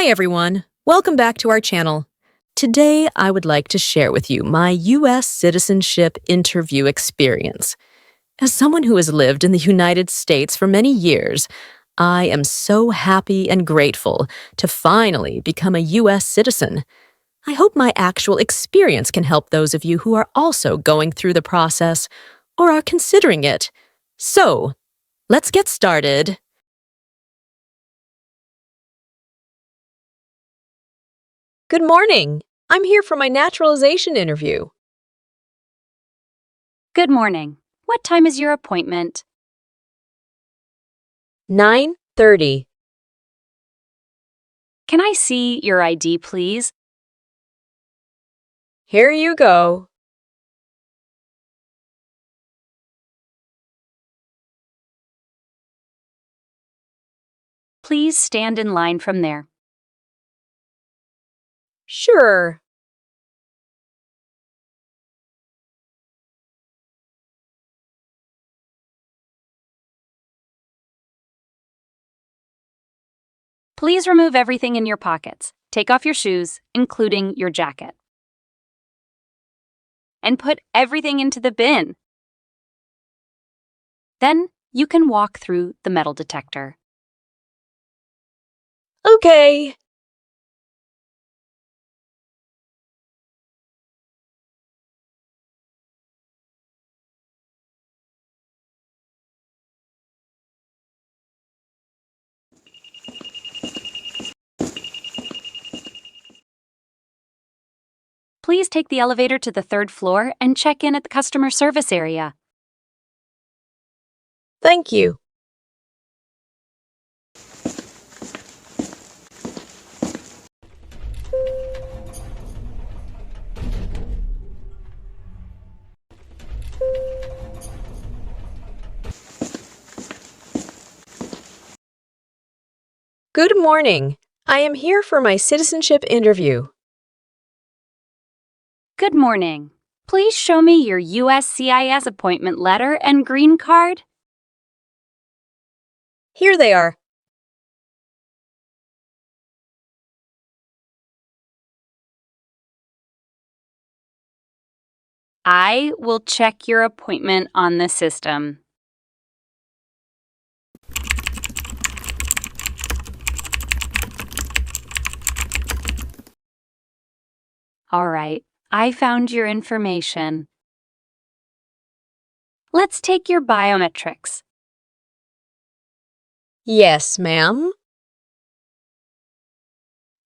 Hi everyone, welcome back to our channel. Today I would like to share with you my U.S. citizenship interview experience. As someone who has lived in the United States for many years, I am so happy and grateful to finally become a U.S. citizen. I hope my actual experience can help those of you who are also going through the process or are considering it. So, let's get started. Good morning. I'm here for my naturalization interview. Good morning. What time is your appointment? 9:30. Can I see your ID, please? Here you go. Please stand in line from there. Sure. Please remove everything in your pockets. Take off your shoes, including your jacket. And put everything into the bin. Then you can walk through the metal detector. Okay. Please take the elevator to the third floor and check in at the customer service area. Thank you. Good morning. I am here for my citizenship interview. Good morning. Please show me your USCIS appointment letter and green card. Here they are. I will check your appointment on the system. All right, I found your information. Let's take your biometrics. Yes, ma'am.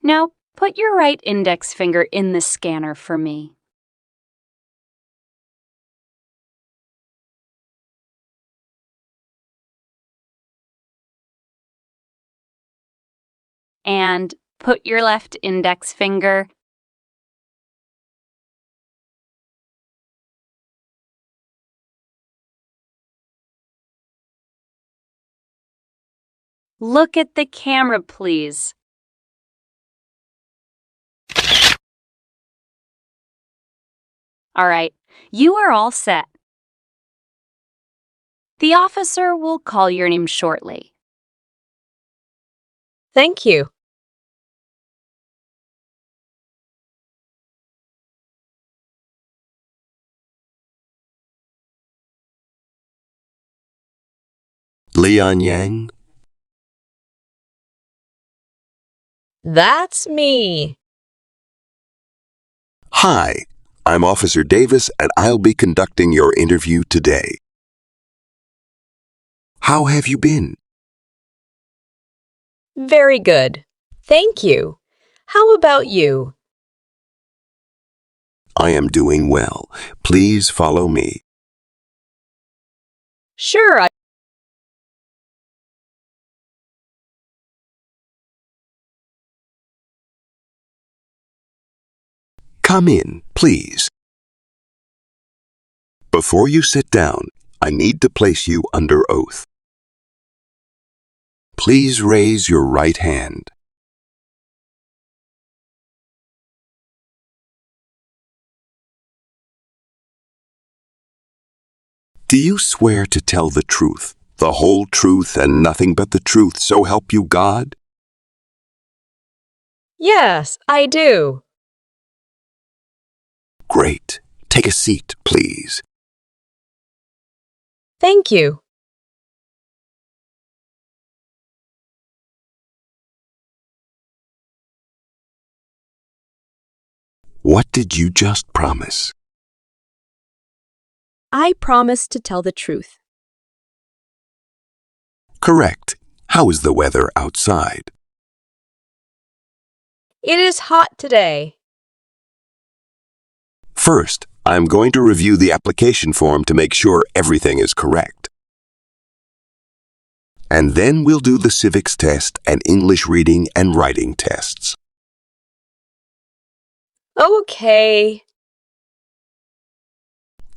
Now, put your right index finger in the scanner for me. And put your left index finger. Look at the camera, please. All right, you are all set. The officer will call your name shortly. Thank you. Leon Yang? That's me. Hi, I'm Officer Davis and I'll be conducting your interview today. How have you been? Very good. Thank you. How about you? I am doing well. Please follow me. Sure. Come in, please. Before you sit down, I need to place you under oath. Please raise your right hand. Do you swear to tell the truth, the whole truth, and nothing but the truth, so help you God? Yes, I do. Great. Take a seat, please. Thank you. What did you just promise? I promise to tell the truth. Correct. How is the weather outside? It is hot today. First, I'm going to review the application form to make sure everything is correct. And then we'll do the civics test and English reading and writing tests. Okay.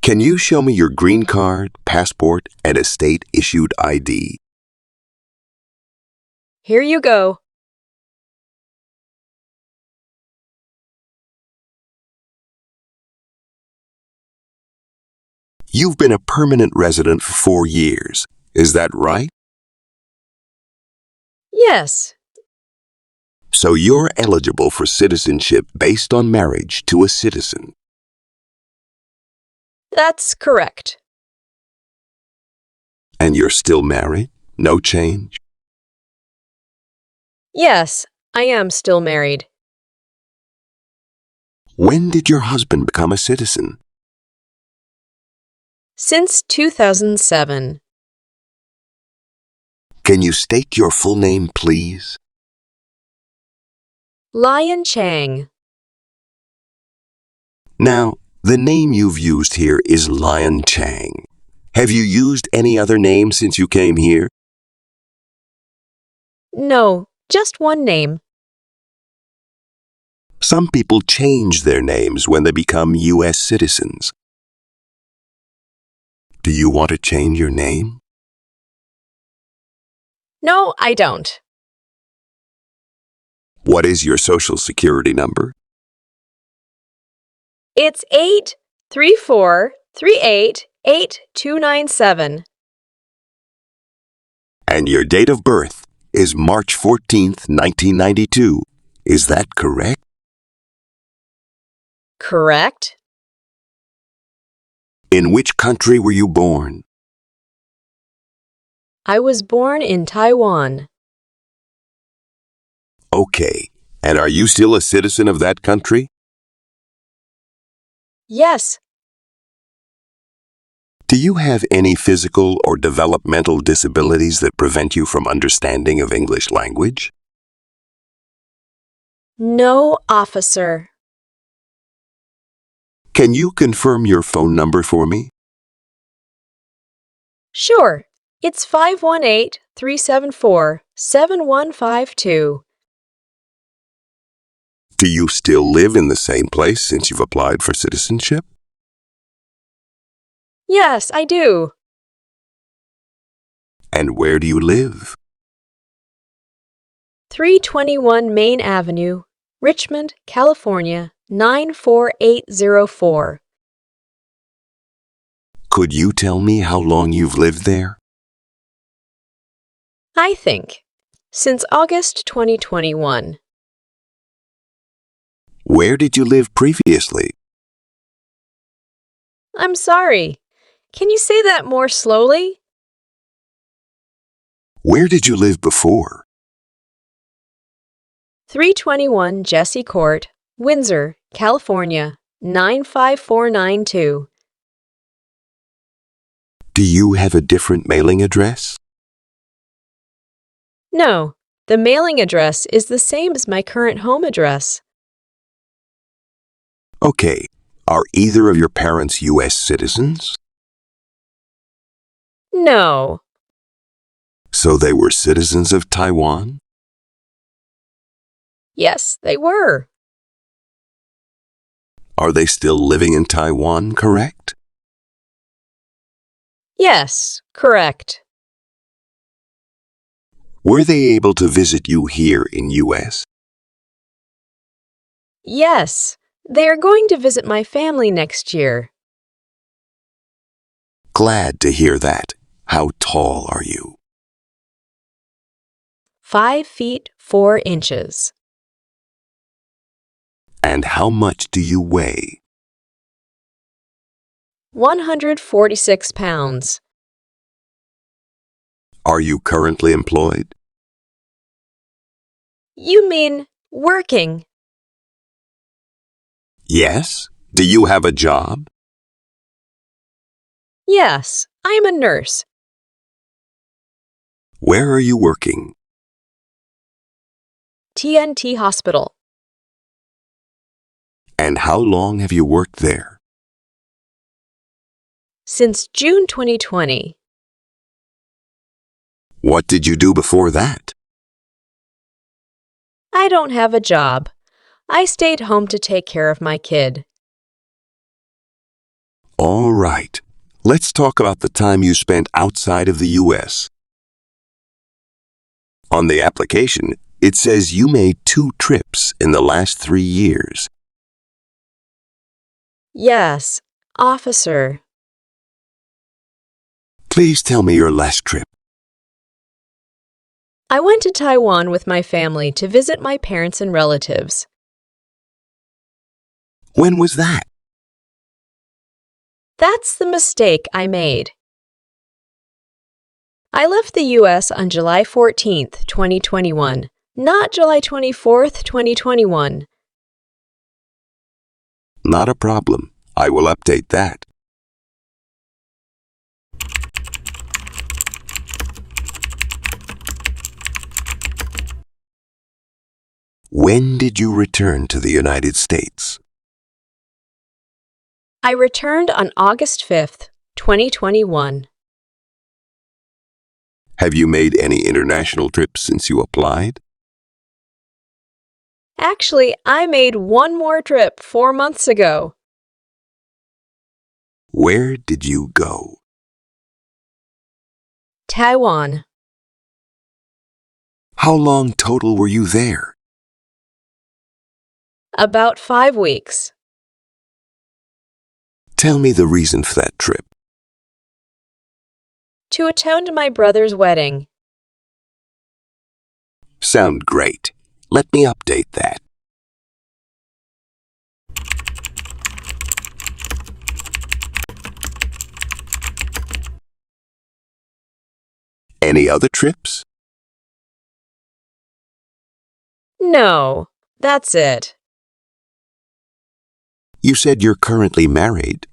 Can you show me your green card, passport, and a state-issued ID? Here you go. You've been a permanent resident for 4 years. Is that right? Yes. So you're eligible for citizenship based on marriage to a citizen. That's correct. And you're still married? No change? Yes, I am still married. When did your husband become a citizen? Since 2007. Can you state your full name, please? Lion Chang. Now, the name you've used here is Lion Chang. Have you used any other name since you came here? No, just one name. Some people change their names when they become U.S. citizens. Do you want to change your name? No, I don't. What is your social security number? It's 834388297. And your date of birth is March 14th, 1992. Is that correct? Correct? In which country were you born? I was born in Taiwan. Okay. And are you still a citizen of that country? Yes. Do you have any physical or developmental disabilities that prevent you from understanding of English language? No, officer. Can you confirm your phone number for me? Sure. It's 518-374-7152. Do you still live in the same place since you've applied for citizenship? Yes, I do. And where do you live? 321 Main Avenue, Richmond, California, 94804. Could you tell me how long you've lived there? I think. Since August 2021. Where did you live previously? I'm sorry. Can you say that more slowly? Where did you live before? 321 Jesse Court, Windsor, California, 95492. Do you have a different mailing address? No, the mailing address is the same as my current home address. Okay. Are either of your parents U.S. citizens? No. So they were citizens of Taiwan? Yes, they were. Are they still living in Taiwan, correct? Yes, correct. Were they able to visit you here in U.S.? Yes, they are going to visit my family next year. Glad to hear that. How tall are you? 5 feet 4 inches. And how much do you weigh? 146 pounds. Are you currently employed? You mean working? Yes. Do you have a job? Yes, I'm a nurse. Where are you working? TNT Hospital. And how long have you worked there? Since June 2020. What did you do before that? I don't have a job. I stayed home to take care of my kid. All right. Let's talk about the time you spent outside of the U.S. On the application, it says you made 2 trips in the last 3 years. Yes, officer. Please tell me your last trip. I went to Taiwan with my family to visit my parents and relatives. When was that? That's the mistake I made. I left the U.S. on July 14th, 2021, not July 24th, 2021. Not a problem. I will update that. When did you return to the United States? I returned on August 5th, 2021. Have you made any international trips since you applied? Actually, I made one more trip 4 months ago. Where did you go? Taiwan. How long total were you there? About 5 weeks. Tell me the reason for that trip. To attend my brother's wedding. Sound great. Let me update that. Any other trips? No, that's it. You said you're currently married.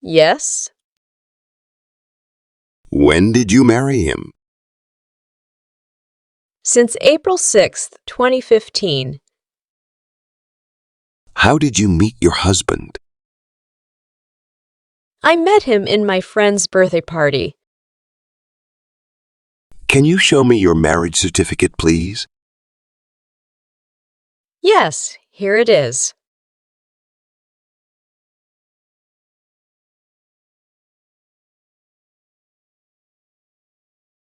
Yes? When did you marry him? Since April 6th, 2015. How did you meet your husband? I met him in my friend's birthday party. Can you show me your marriage certificate, please? Yes, here it is.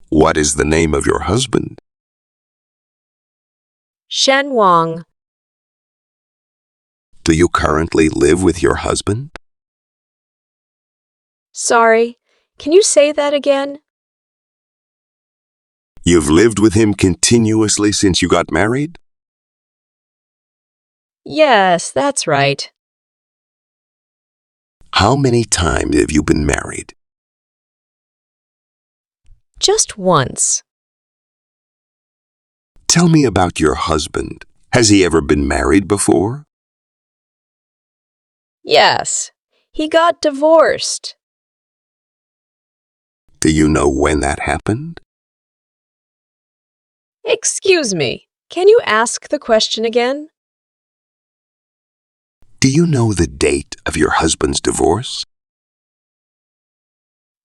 What is the name of your husband? Shen Wang. Do you currently live with your husband? Sorry, can you say that again? You've lived with him continuously since you got married? Yes, that's right. How many times have you been married? Just once. Tell me about your husband. Has he ever been married before? Yes, he got divorced. Do you know when that happened? Excuse me, can you ask the question again? Do you know the date of your husband's divorce?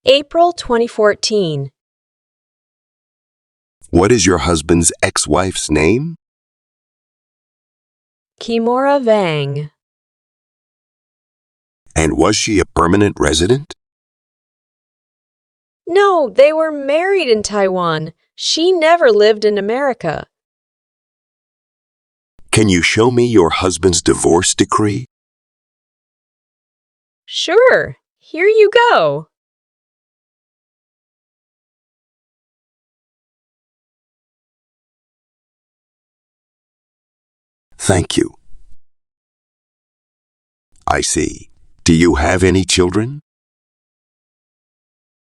April 2014. What is your husband's ex-wife's name? Kimura Vang. And was she a permanent resident? No, they were married in Taiwan. She never lived in America. Can you show me your husband's divorce decree? Sure, here you go. Thank you. I see. Do you have any children?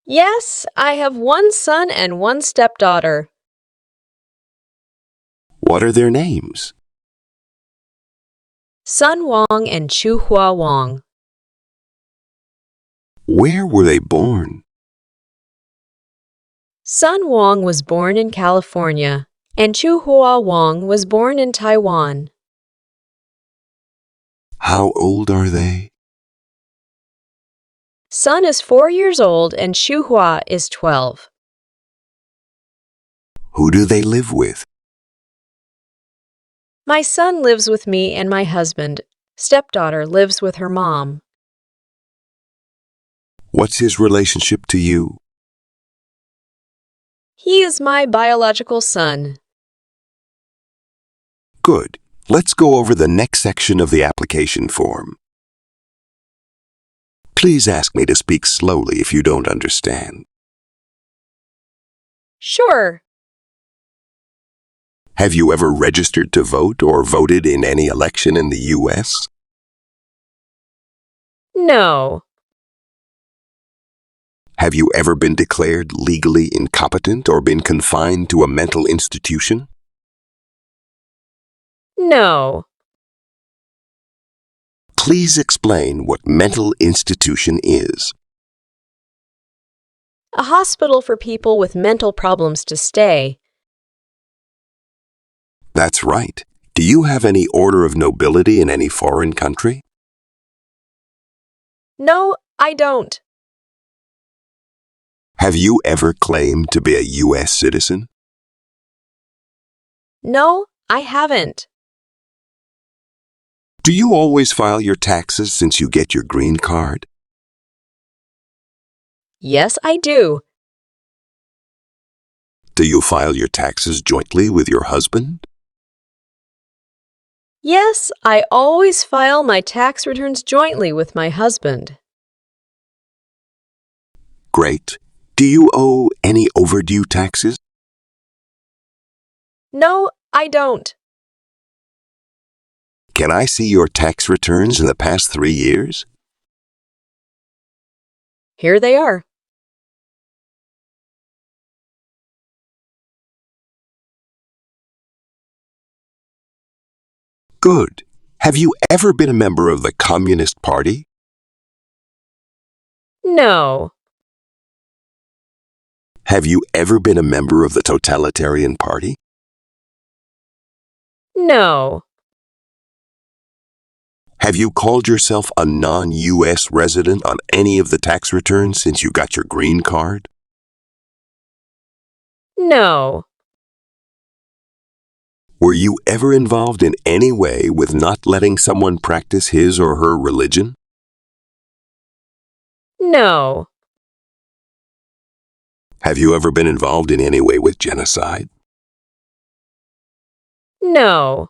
Yes, I have one son and one stepdaughter. What are their names? Sun Wong and Chu Hua Wong. Where were they born? Sun Wong was born in California, and Chu Hua Wong was born in Taiwan. How old are they? Sun is 4 years old and Chu Hua is 12. Who do they live with? My son lives with me and my husband. Stepdaughter lives with her mom. What's his relationship to you? He is my biological son. Good. Let's go over the next section of the application form. Please ask me to speak slowly if you don't understand. Sure. Have you ever registered to vote or voted in any election in the U.S.? No. Have you ever been declared legally incompetent or been confined to a mental institution? No. Please explain what mental institution is. A hospital for people with mental problems to stay. That's right. Do you have any order of nobility in any foreign country? No, I don't. Have you ever claimed to be a U.S. citizen? No, I haven't. Do you always file your taxes since you get your green card? Yes, I do. Do you file your taxes jointly with your husband? Yes, I always file my tax returns jointly with my husband. Great. Do you owe any overdue taxes? No, I don't. Can I see your tax returns in the past 3 years? Here they are. Good. Have you ever been a member of the Communist Party? No. Have you ever been a member of the Totalitarian Party? No. Have you called yourself a non-U.S. resident on any of the tax returns since you got your green card? No. Were you ever involved in any way with not letting someone practice his or her religion? No. Have you ever been involved in any way with genocide? No.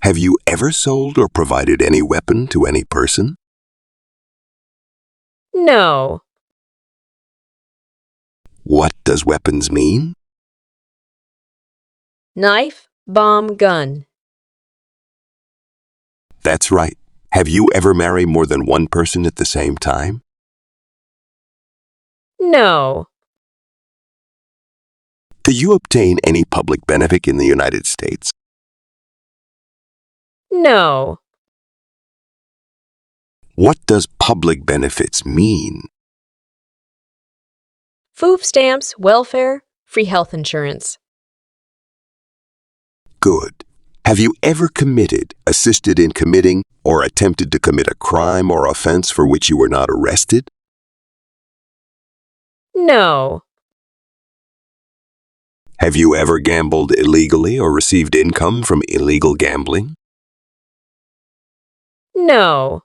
Have you ever sold or provided any weapon to any person? No. What does weapons mean? Knife, bomb, gun. That's right. Have you ever married more than one person at the same time? No. Do you obtain any public benefit in the United States? No. What does public benefits mean? Food stamps, welfare, free health insurance. Good. Have you ever committed, assisted in committing, or attempted to commit a crime or offense for which you were not arrested? No. Have you ever gambled illegally or received income from illegal gambling? No.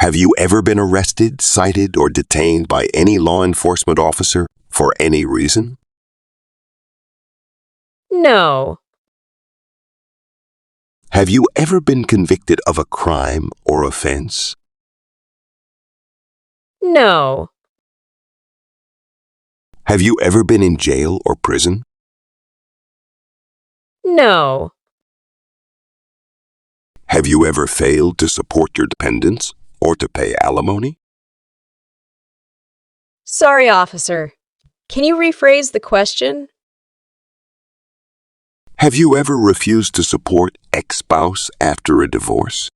Have you ever been arrested, cited, or detained by any law enforcement officer for any reason? No. Have you ever been convicted of a crime or offense? No. Have you ever been in jail or prison? No. Have you ever failed to support your dependents or to pay alimony? Sorry, officer. Can you rephrase the question? Have you ever refused to support ex-spouse after a divorce?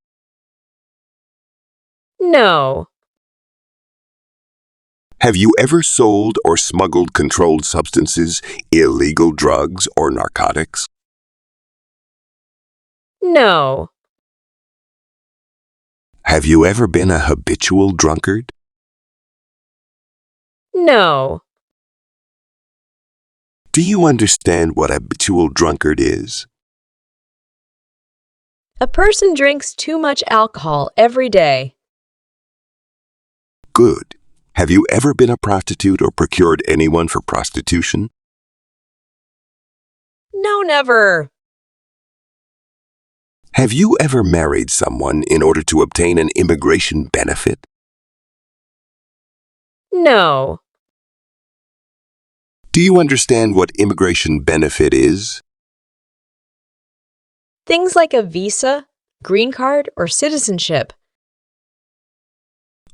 No. Have you ever sold or smuggled controlled substances, illegal drugs, or narcotics? No. Have you ever been a habitual drunkard? No. Do you understand what a habitual drunkard is? A person drinks too much alcohol every day. Good. Have you ever been a prostitute or procured anyone for prostitution? No, never. Have you ever married someone in order to obtain an immigration benefit? No. Do you understand what immigration benefit is? Things like a visa, green card, or citizenship.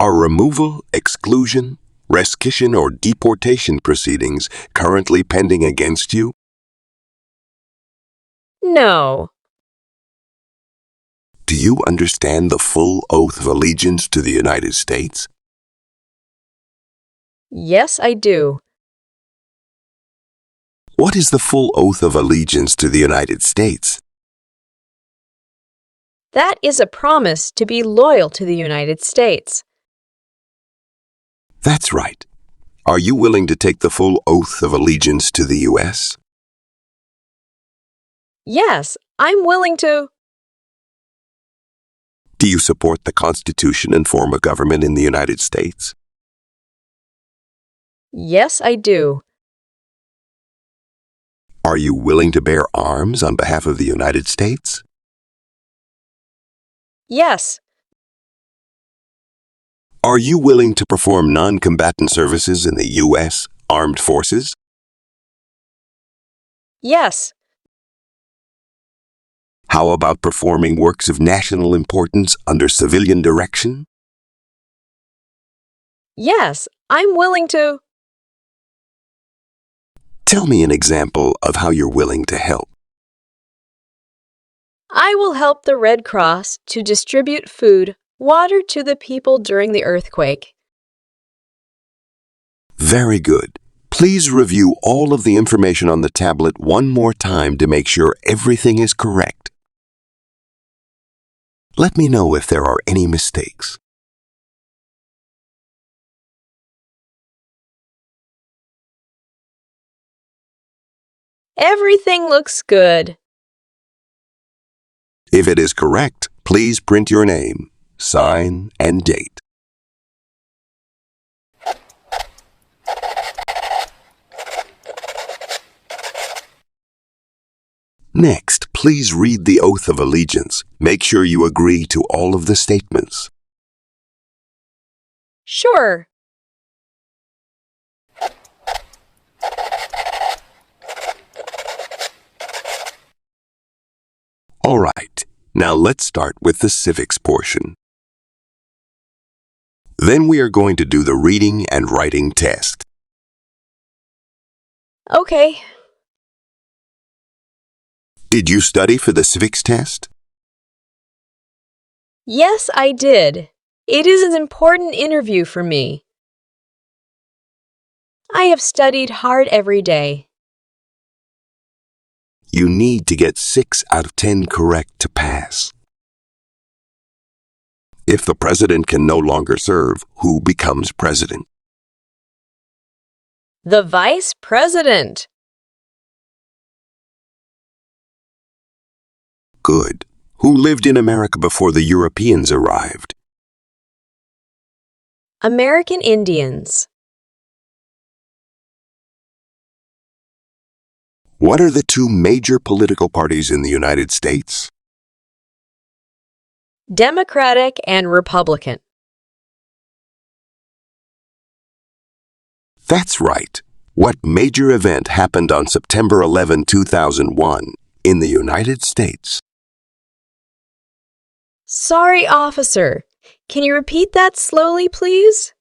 Are removal, exclusion, rescission, or deportation proceedings currently pending against you? No. Do you understand the full oath of allegiance to the United States? Yes, I do. What is the full oath of allegiance to the United States? That is a promise to be loyal to the United States. That's right. Are you willing to take the full oath of allegiance to the U.S.? Yes, I'm willing to. Do you support the Constitution and form of government in the United States? Yes, I do. Are you willing to bear arms on behalf of the United States? Yes. Are you willing to perform non-combatant services in the U.S. Armed Forces? Yes. How about performing works of national importance under civilian direction? Yes, I'm willing to. Tell me an example of how you're willing to help. I will help the Red Cross to distribute food, water to the people during the earthquake. Very good. Please review all of the information on the tablet one more time to make sure everything is correct. Let me know if there are any mistakes. Everything looks good. If it is correct, please print your name, sign, and date. Next, please read the oath of allegiance. Make sure you agree to all of the statements. Sure. All right, now let's start with the civics portion. Then we are going to do the reading and writing test. Okay. Did you study for the civics test? Yes, I did. It is an important interview for me. I have studied hard every day. You need to get 6 out of 10 correct to pass. If the president can no longer serve, who becomes president? The Vice President. Good. Who lived in America before the Europeans arrived? American Indians. What are the 2 major political parties in the United States? Democratic and Republican. That's right. What major event happened on September 11, 2001? in the United States. Sorry, officer. Can you repeat that slowly, please?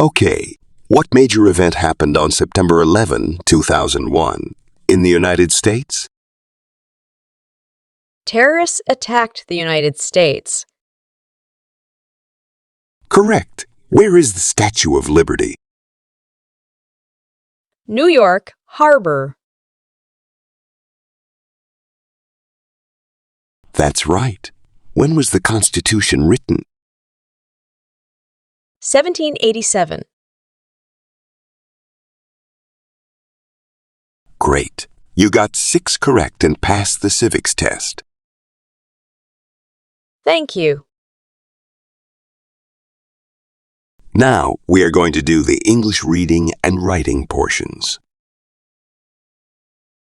Okay, what major event happened on September 11, 2001, in the United States? Terrorists attacked the United States. Correct. Where is the Statue of Liberty? New York Harbor. That's right. When was the Constitution written? 1787. Great. You got 6 correct and passed the civics test. Thank you. Now we are going to do the English reading and writing portions.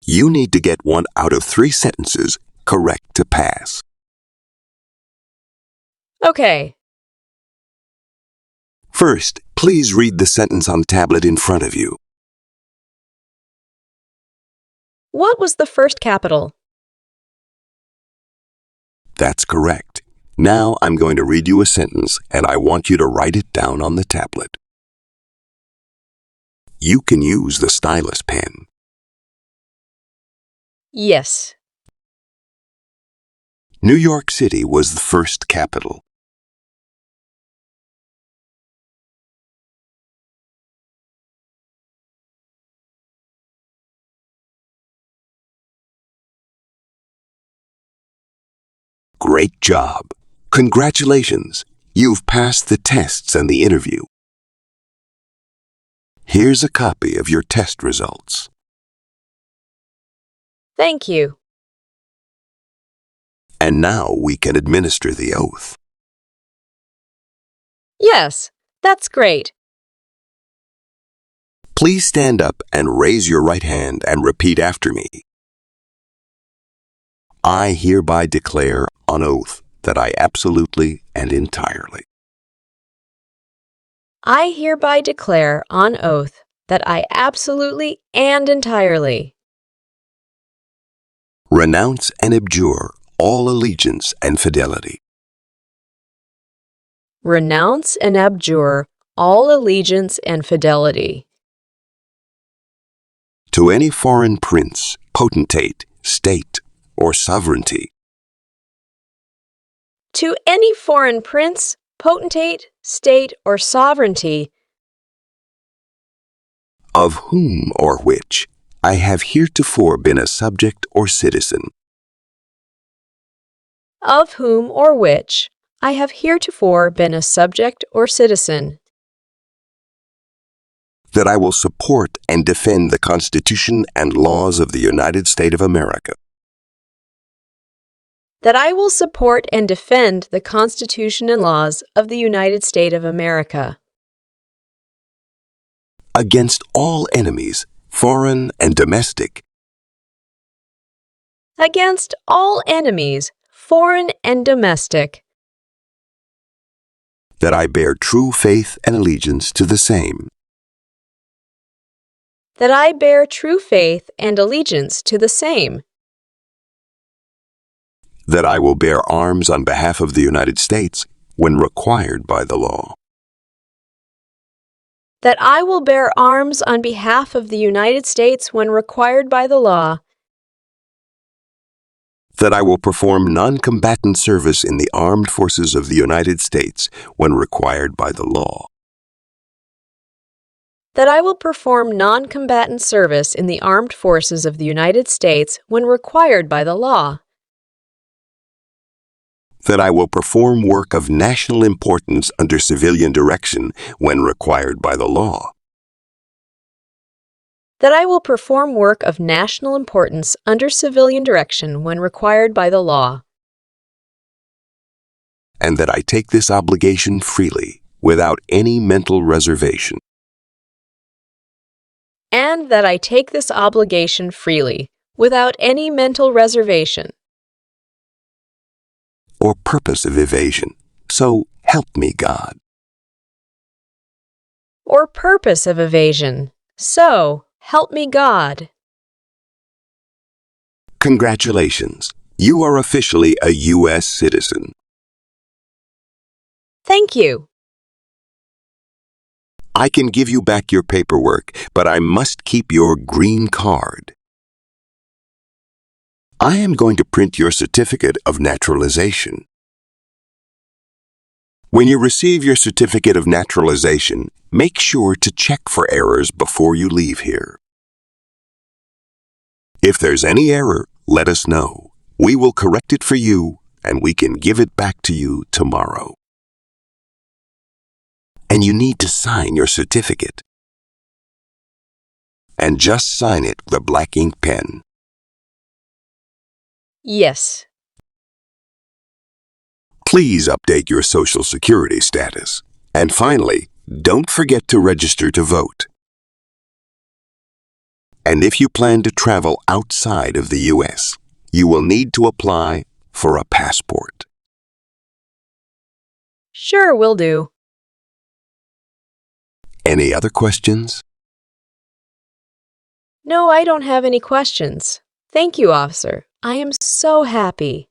You need to get 1 out of 3 sentences correct to pass. Okay. First, please read the sentence on the tablet in front of you. What was the first capital? That's correct. Now I'm going to read you a sentence and I want you to write it down on the tablet. You can use the stylus pen. Yes. New York City was the first capital. Great job! Congratulations! You've passed the tests and the interview. Here's a copy of your test results. Thank you. And now we can administer the oath. Yes, that's great. Please stand up and raise your right hand and repeat after me. I hereby declare on oath that I absolutely and entirely I hereby declare on oath that I absolutely and entirely renounce and abjure all allegiance and fidelity renounce and abjure all allegiance and fidelity to any foreign prince, potentate, state, or sovereignty, to any foreign prince, potentate, state, or sovereignty, of whom or which I have heretofore been a subject or citizen, of whom or which I have heretofore been a subject or citizen, that I will support and defend the Constitution and laws of the United States of America, that I will support and defend the Constitution and laws of the United States of America against all enemies, foreign and domestic, against all enemies, foreign and domestic, that I bear true faith and allegiance to the same, that I bear true faith and allegiance to the same, that I will bear arms on behalf of the United States when required by the law, that I will bear arms on behalf of the United States when required by the law, that I will perform non-combatant service in the armed forces of the United States when required by the law, that I will perform non-combatant service in the armed forces of the United States when required by the law, that I will perform work of national importance under civilian direction when required by the law, that I will perform work of national importance under civilian direction when required by the law, and that I take this obligation freely, without any mental reservation, and that I take this obligation freely, without any mental reservation or purpose of evasion. So help me God. or purpose of evasion. So help me God. Congratulations. You are officially a U.S. citizen. Thank you. I can give you back your paperwork, but I must keep your green card. I am going to print your certificate of naturalization. When you receive your certificate of naturalization, make sure to check for errors before you leave here. If there's any error, let us know. We will correct it for you, and we can give it back to you tomorrow. And you need to sign your certificate. And just sign it with a black ink pen. Yes. Please update your Social Security status. And finally, don't forget to register to vote. And if you plan to travel outside of the U.S., you will need to apply for a passport. Sure, will do. Any other questions? No, I don't have any questions. Thank you, officer. I am so happy.